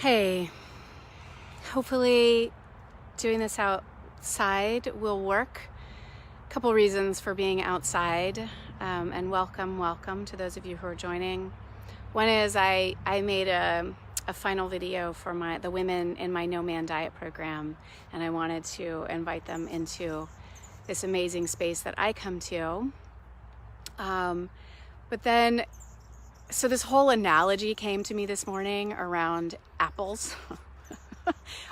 Hey, hopefully doing this outside will work. A couple reasons for being outside, and welcome to those of you who are joining. One is I made a final video for the women in my No Man Diet program, and I wanted to invite them into this amazing space that I come to. So this whole analogy came to me this morning around apples.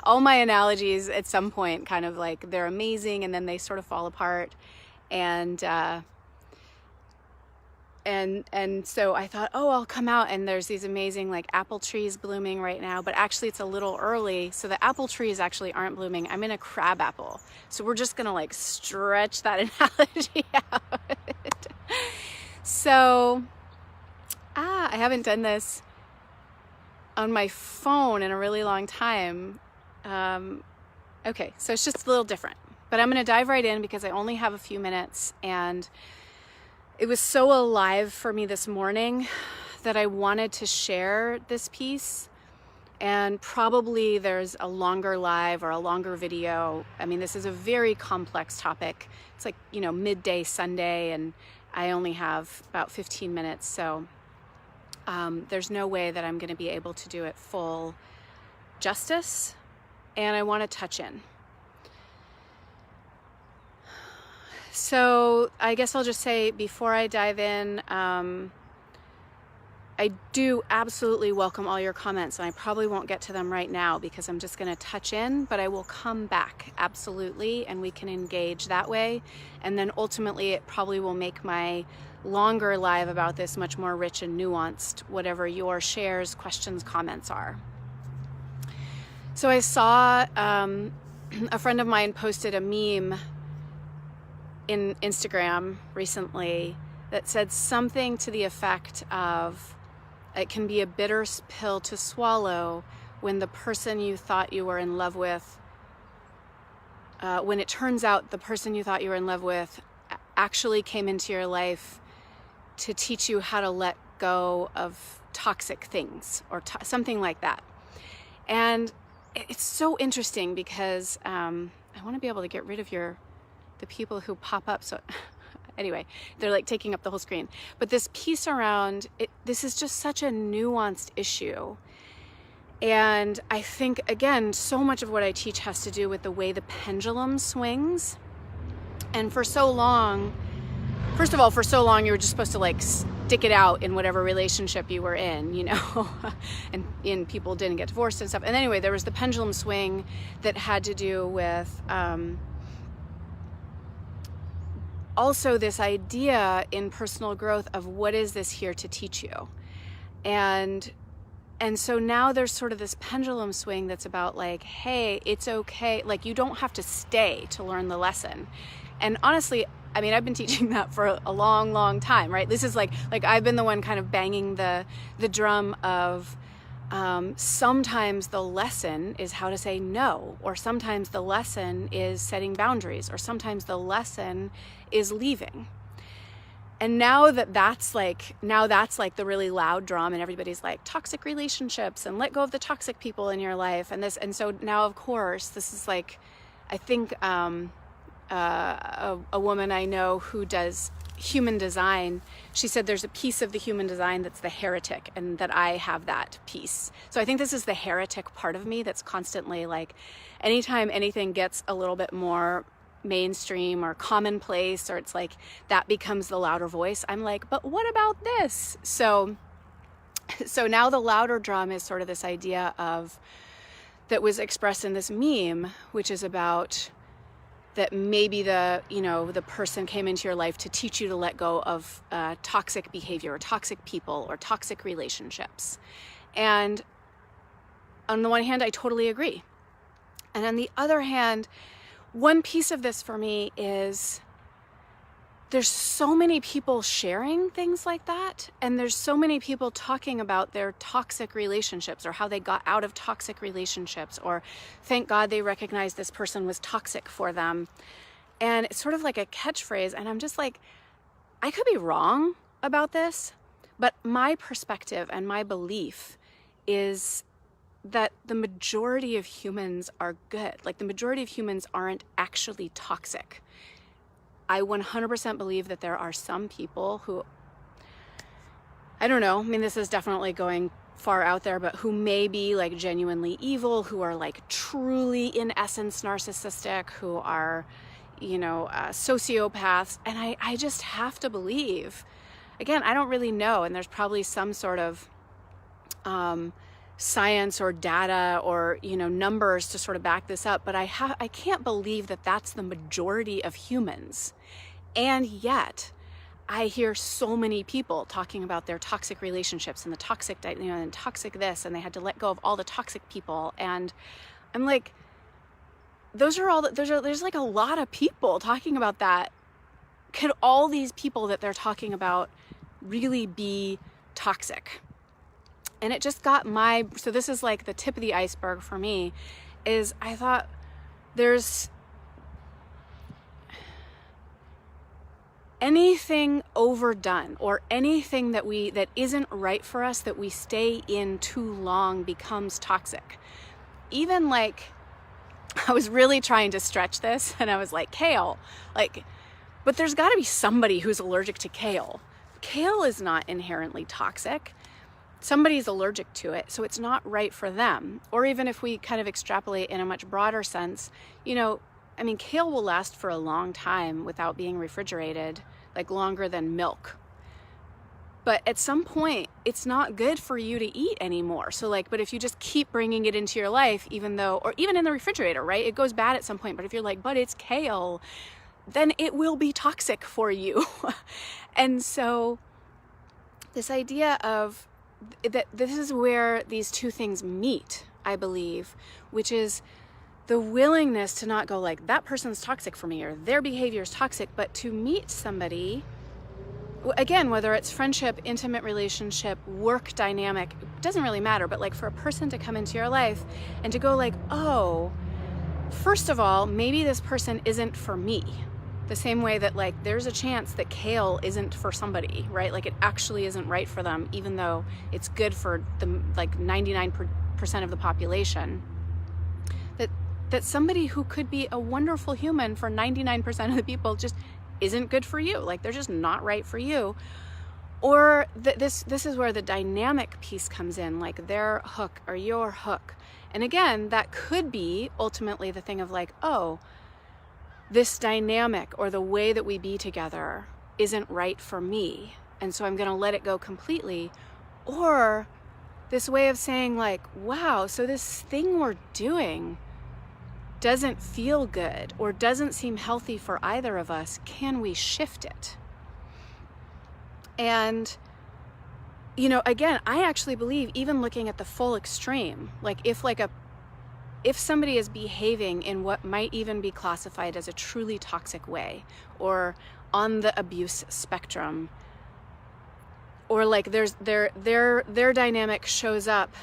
All my analogies at some point kind of like they're amazing and then they sort of fall apart. And so I thought, oh, I'll come out and there's these amazing like apple trees blooming right now, but actually it's a little early. So the apple trees actually aren't blooming. I'm in a crab apple. So we're just gonna like stretch that analogy out. So, I haven't done this on my phone in a really long time. Okay, so it's just a little different, but I'm going to dive right in because I only have a few minutes, and it was so alive for me this morning that I wanted to share this piece. And probably there's a longer live or a longer video. I mean, this is a very complex topic. It's like, midday Sunday, and I only have about 15 minutes. So there's no way that I'm going to be able to do it full justice, and I want to touch in. So I guess I'll just say before I dive in, I do absolutely welcome all your comments, and I probably won't get to them right now because I'm just going to touch in, but I will come back absolutely, and we can engage that way. And then ultimately it probably will make my longer live about this much more rich and nuanced, whatever your shares, questions, comments are. So I saw a friend of mine posted a meme in Instagram recently that said something to the effect of, it can be a bitter pill to swallow when the person you thought you were in love with, when it turns out the person you thought you were in love with actually came into your life to teach you how to let go of toxic things, or something like that. And it's so interesting because I want to be able to get rid of the people who pop up. So anyway, they're like taking up the whole screen. But this piece around it, this is just such a nuanced issue. And I think, again, so much of what I teach has to do with the way the pendulum swings. And for so long, first of all, for so long, you were just supposed to like stick it out in whatever relationship you were in, and people didn't get divorced and stuff. And anyway, there was the pendulum swing that had to do with also this idea in personal growth of what is this here to teach you? And so now there's sort of this pendulum swing that's about like, hey, it's okay. Like, you don't have to stay to learn the lesson. And honestly, I mean, I've been teaching that for a long, long time, right? This is like I've been the one kind of banging the drum of sometimes the lesson is how to say no, or sometimes the lesson is setting boundaries, or sometimes the lesson is leaving. And now that's like the really loud drum, and everybody's like toxic relationships and let go of the toxic people in your life, and so now of course this is like, I think a woman I know who does human design, she said there's a piece of the human design that's the heretic, and that I have that piece. So I think this is the heretic part of me that's constantly like, anytime anything gets a little bit more mainstream or commonplace, or it's like that becomes the louder voice, I'm like, but what about this? So now the louder drum is sort of this idea of, that was expressed in this meme, which is about that maybe the person came into your life to teach you to let go of toxic behavior, or toxic people, or toxic relationships. And on the one hand, I totally agree. And on the other hand, one piece of this for me is there's so many people sharing things like that, and there's so many people talking about their toxic relationships, or how they got out of toxic relationships, or thank God they recognized this person was toxic for them. And it's sort of like a catchphrase, and I'm just like, I could be wrong about this, but my perspective and my belief is that the majority of humans are good. Like the majority of humans aren't actually toxic. I 100% believe that there are some people who, I don't know, I mean, this is definitely going far out there, but who may be like genuinely evil, who are like truly in essence narcissistic, who are, sociopaths. And I just have to believe, again, I don't really know. And there's probably some sort of science or data or, numbers to sort of back this up. But I can't believe that that's the majority of humans. And yet I hear so many people talking about their toxic relationships and the toxic, and toxic this, and they had to let go of all the toxic people. And I'm like, there's like a lot of people talking about that. Could all these people that they're talking about really be toxic? And it just got so this is like the tip of the iceberg for me, is I thought there's anything overdone or anything that isn't right for us, that we stay in too long, becomes toxic. Even like, I was really trying to stretch this and I was like, kale, but there's got to be somebody who's allergic to kale. Kale is not inherently toxic. Somebody's allergic to it, so it's not right for them. Or even if we kind of extrapolate in a much broader sense, kale will last for a long time without being refrigerated, like longer than milk. But at some point, it's not good for you to eat anymore. So but if you just keep bringing it into your life, or even in the refrigerator, right? It goes bad at some point. But if you're like, but it's kale, then it will be toxic for you. And so this idea of that, this is where these two things meet, I believe, which is the willingness to not go like, that person's toxic for me or their behavior is toxic, but to meet somebody, again, whether it's friendship, intimate relationship, work dynamic, it doesn't really matter, but for a person to come into your life and to go like, oh, first of all, maybe this person isn't for me. The same way that there's a chance that kale isn't for somebody, right? It actually isn't right for them, even though it's good for the 99% of the population. That somebody who could be a wonderful human for 99% of the people just isn't good for you. They're just not right for you. Or this is where the dynamic piece comes in, their hook or your hook. And again, that could be ultimately the thing of oh, this dynamic or the way that we be together isn't right for me, and so I'm going to let it go completely. Or this way of saying wow, so this thing we're doing doesn't feel good or doesn't seem healthy for either of us. Can we shift it? And again, I actually believe, even looking at the full extreme, if somebody is behaving in what might even be classified as a truly toxic way, or on the abuse spectrum, or there's their dynamic shows up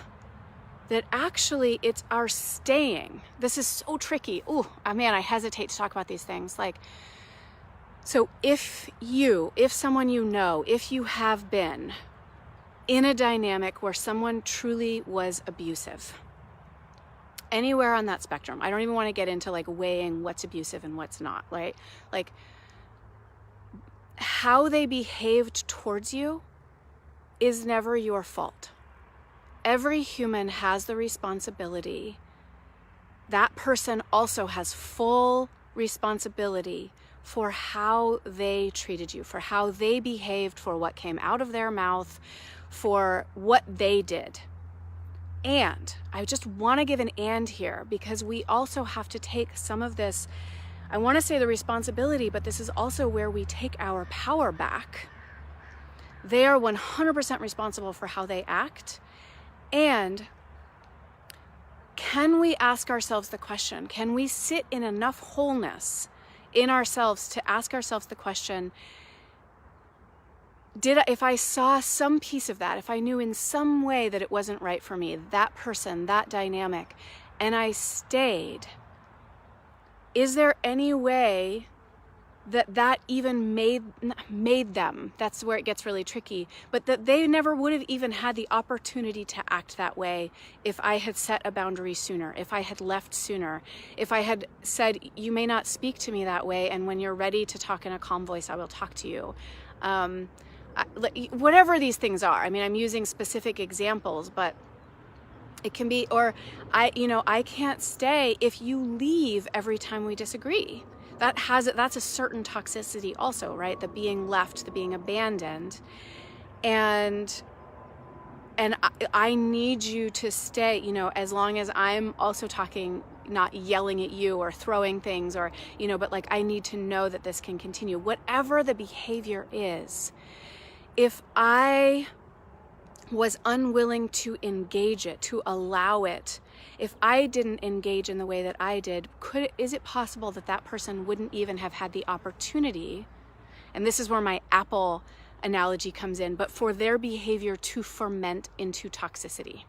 that actually it's our staying. This is so tricky. Oh man, I hesitate to talk about these things. So if someone if you have been in a dynamic where someone truly was abusive, anywhere on that spectrum, I don't even want to get into weighing what's abusive and what's not, right? How they behaved towards you is never your fault. Every human has the responsibility. That person also has full responsibility for how they treated you, for how they behaved, for what came out of their mouth, for what they did. And I just want to give an and here, because we also have to take some of this, I want to say the responsibility, but this is also where we take our power back. They are 100% responsible for how they act. And can we ask ourselves the question, can we sit in enough wholeness in ourselves to ask ourselves the question, if I saw some piece of that, if I knew in some way that it wasn't right for me, that person, that dynamic, and I stayed, is there any way that even made them, that's where it gets really tricky, but that they never would have even had the opportunity to act that way if I had set a boundary sooner, if I had left sooner, if I had said, you may not speak to me that way, and when you're ready to talk in a calm voice, I will talk to you. Whatever these things are. I mean, I'm using specific examples, but it can be, or I can't stay if you leave every time we disagree. That's a certain toxicity also, right? The being left, the being abandoned. And I need you to stay, as long as I'm also talking, not yelling at you or throwing things or, but like, I need to know that this can continue. Whatever the behavior is, if I was unwilling to engage it, to allow it, if I didn't engage in the way that I did, is it possible that that person wouldn't even have had the opportunity, and this is where my apple analogy comes in, but for their behavior to ferment into toxicity?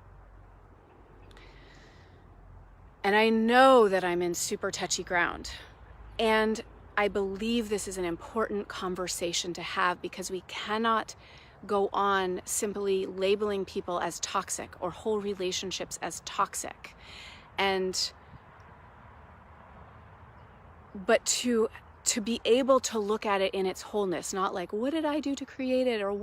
And I know that I'm in super touchy ground, and I believe this is an important conversation to have, because we cannot go on simply labeling people as toxic or whole relationships as toxic. But to be able to look at it in its wholeness, not like, what did I do to create it? Or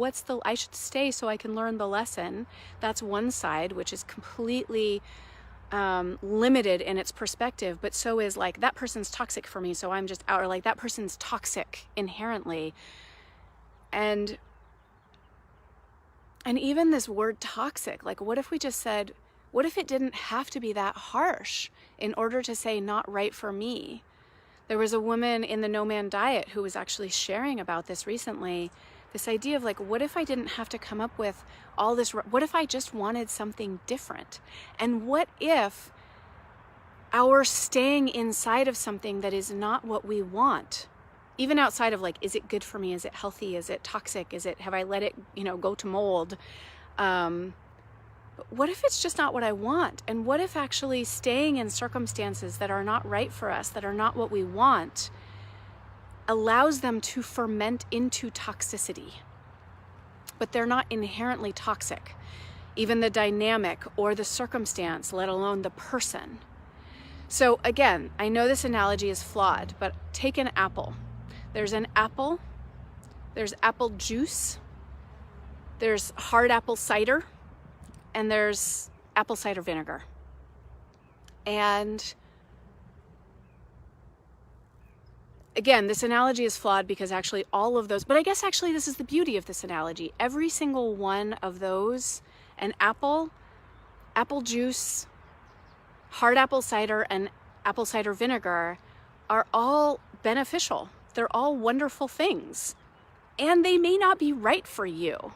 I should stay so I can learn the lesson. That's one side, which is completely limited in its perspective, but so is like, that person's toxic for me, so I'm just out, or like, that person's toxic inherently. And even this word toxic, like, what if we just said, what if it didn't have to be that harsh in order to say not right for me? There was a woman in the No Man Diet who was actually sharing about this recently, this idea of like, what if I didn't have to come up with all this, what if I just wanted something different? And what if our staying inside of something that is not what we want, even outside of like, is it good for me? Is it healthy? Is it toxic? Have I let it, go to mold? What if it's just not what I want? And what if actually staying in circumstances that are not right for us, that are not what we want, allows them to ferment into toxicity? But they're not inherently toxic, even the dynamic or the circumstance, let alone the person. So again, I know this analogy is flawed, but take an apple. There's an apple, there's apple juice, there's hard apple cider, and there's apple cider vinegar. And again, this analogy is flawed because actually all of those, but I guess actually this is the beauty of this analogy. Every single one of those, an apple, apple juice, hard apple cider, and apple cider vinegar, are all beneficial. They're all wonderful things, and they may not be right for you.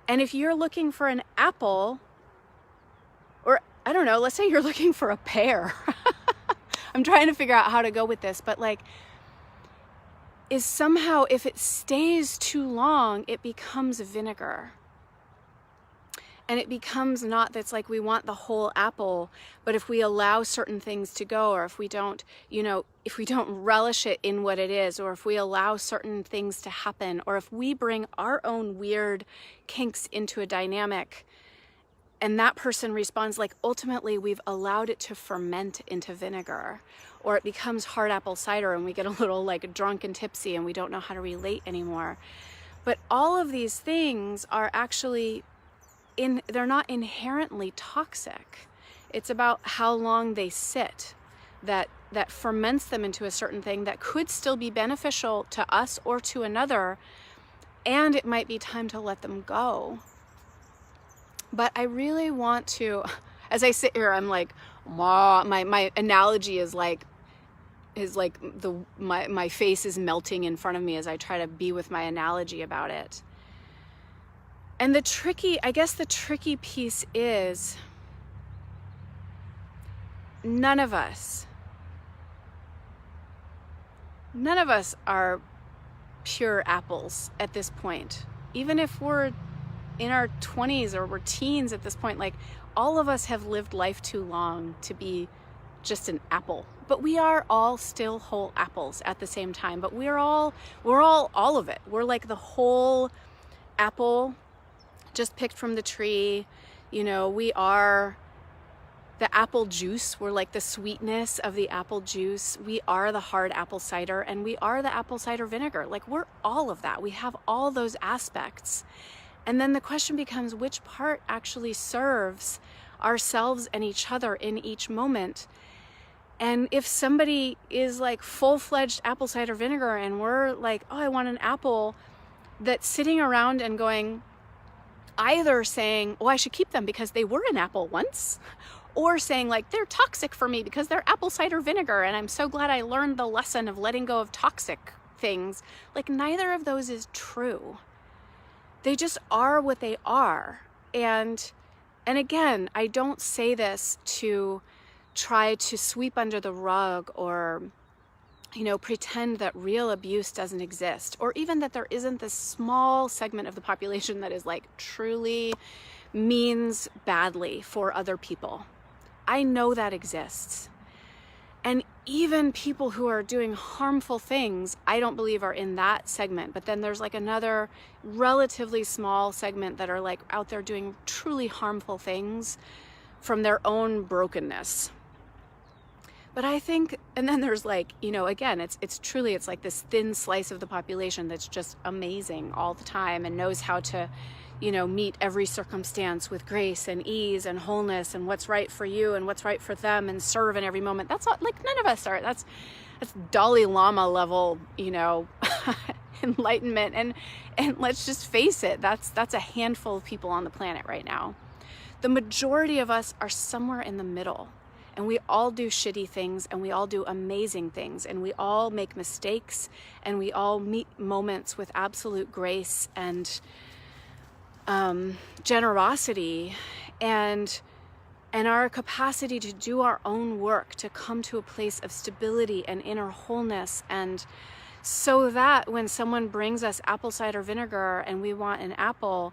And if you're looking for an apple, or I don't know, let's say you're looking for a pear. I'm trying to figure out how to go with this, but like, is somehow, if it stays too long, it becomes vinegar. And it becomes not that's like we want the whole apple, but if we allow certain things to go, or if we don't, if we don't relish it in what it is, or if we allow certain things to happen, or if we bring our own weird kinks into a dynamic and that person responds, like, ultimately we've allowed it to ferment into vinegar, or it becomes hard apple cider and we get a little like drunk and tipsy and we don't know how to relate anymore. But all of these things are actually they're not inherently toxic. It's about how long they sit that ferments them into a certain thing that could still be beneficial to us or to another, and it might be time to let them go. But I really want to, as I sit here, I'm like, my analogy is like my face is melting in front of me as I try to be with my analogy about it. And the tricky piece is none of us are pure apples at this point. Even if we're in our 20s or we're teens at this point, like, all of us have lived life too long to be just an apple, but we are all still whole apples at the same time. But we're all of it. We're like the whole apple just picked from the tree. You know, we are the apple juice. We're like the sweetness of the apple juice. We are the hard apple cider, and we are the apple cider vinegar. Like, we're all of that. We have all those aspects. And then the question becomes, which part actually serves ourselves and each other in each moment? And if somebody is like full-fledged apple cider vinegar and we're like, oh, I want an apple, that's sitting around and going, either saying, oh, I should keep them because they were an apple once, or saying like, they're toxic for me because they're apple cider vinegar and I'm so glad I learned the lesson of letting go of toxic things. Like, neither of those is true. They just are what they are. And again, I don't say this to try to sweep under the rug or, you know, pretend that real abuse doesn't exist, or even that there isn't this small segment of the population that is like truly means badly for other people. I know that exists. And even people who are doing harmful things, I don't believe are in that segment. But then there's like another relatively small segment that are like out there doing truly harmful things from their own brokenness. But I think, and then there's like, you know, again, it's truly, it's like this thin slice of the population that's just amazing all the time and knows how to, you know, meet every circumstance with grace and ease and wholeness and what's right for you and what's right for them and serve in every moment. That's all, like, none of us are. That's Dalai Lama level, you know, enlightenment. And let's just face it, that's a handful of people on the planet right now. The majority of us are somewhere in the middle. And we all do shitty things, and we all do amazing things, and we all make mistakes, and we all meet moments with absolute grace and generosity, and our capacity to do our own work, to come to a place of stability and inner wholeness, and so that when someone brings us apple cider vinegar and we want an apple,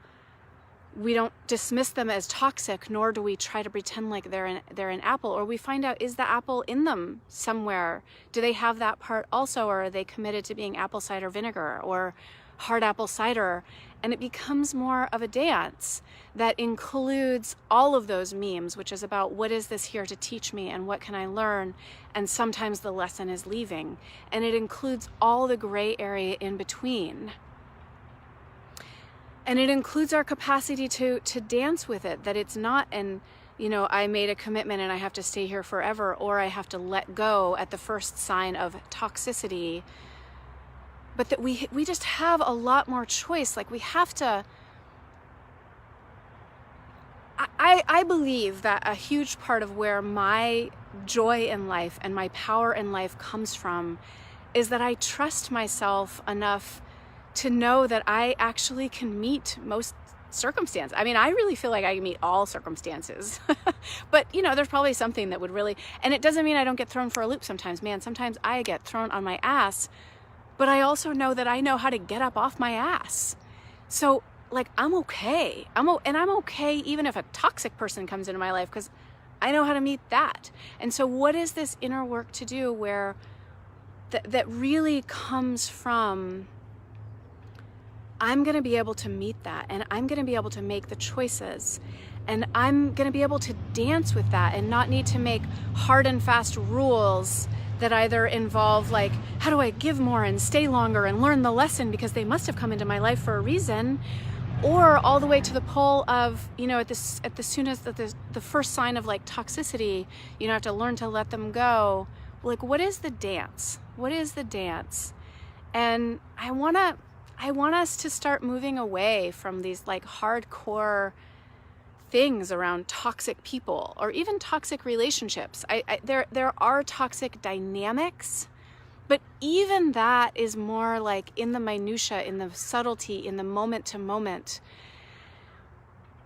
we don't dismiss them as toxic, nor do we try to pretend like they're an apple. Or we find out, is the apple in them somewhere? Do they have that part also, or are they committed to being apple cider vinegar or hard apple cider? And it becomes more of a dance that includes all of those memes, which is about what is this here to teach me and what can I learn? And sometimes the lesson is leaving. And it includes all the gray area in between. And it includes our capacity to dance with it, that it's not an, you know, I made a commitment and I have to stay here forever, or I have to let go at the first sign of toxicity. But that we just have a lot more choice. Like, we have to, I believe that a huge part of where my joy in life and my power in life comes from is that I trust myself enough to know that I actually can meet most circumstances. I mean, I really feel like I can meet all circumstances. But, you know, there's probably something that would really, and it doesn't mean I don't get thrown for a loop sometimes. Man, sometimes I get thrown on my ass, but I also know that I know how to get up off my ass. So, like, I'm okay. I'm okay even if a toxic person comes into my life, because I know how to meet that. And so what is this inner work to do where that really comes from, I'm going to be able to meet that, and I'm going to be able to make the choices, and I'm going to be able to dance with that and not need to make hard and fast rules that either involve like, how do I give more and stay longer and learn the lesson because they must have come into my life for a reason, or all the way to the pole of, you know, at the soon as the first sign of like toxicity, you know, have to learn to let them go. Like, what is the dance? What is the dance? And I want us to start moving away from these like hardcore things around toxic people or even toxic relationships. There are toxic dynamics, but even that is more like in the minutia, in the subtlety, in the moment to moment.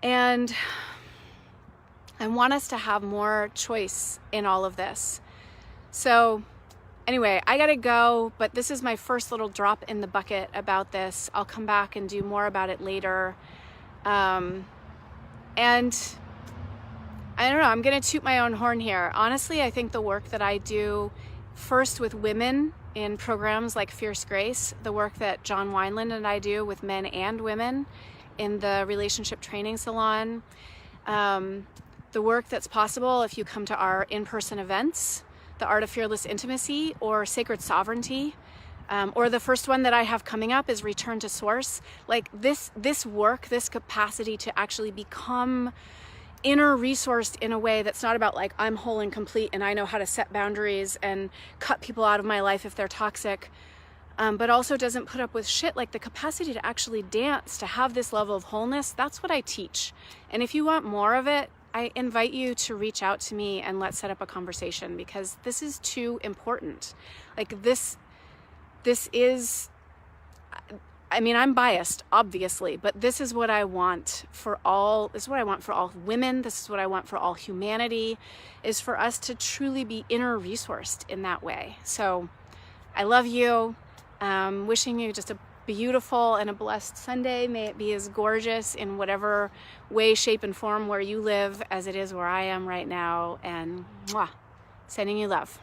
And I want us to have more choice in all of this. So anyway, I gotta go, but this is my first little drop in the bucket about this. I'll come back and do more about it later. And I don't know, I'm gonna toot my own horn here. Honestly, I think the work that I do first with women in programs like Fierce Grace, the work that John Wineland and I do with men and women in the Relationship Training Salon, the work that's possible if you come to our in-person events, the Art of Fearless Intimacy or Sacred Sovereignty, or the first one that I have coming up is Return to Source. Like this work, this capacity to actually become inner resourced in a way that's not about like I'm whole and complete and I know how to set boundaries and cut people out of my life if they're toxic, but also doesn't put up with shit. Like the capacity to actually dance, to have this level of wholeness, that's what I teach. And if you want more of it, I invite you to reach out to me and let's set up a conversation, because this is too important. Like this is, I mean, I'm biased, obviously, but this is what I want for all, this is what I want for all women. This is what I want for all humanity, is for us to truly be inner resourced in that way. So I love you. Wishing you just a beautiful and a blessed Sunday. May it be as gorgeous in whatever way, shape, and form where you live as it is where I am right now. And mwah, sending you love.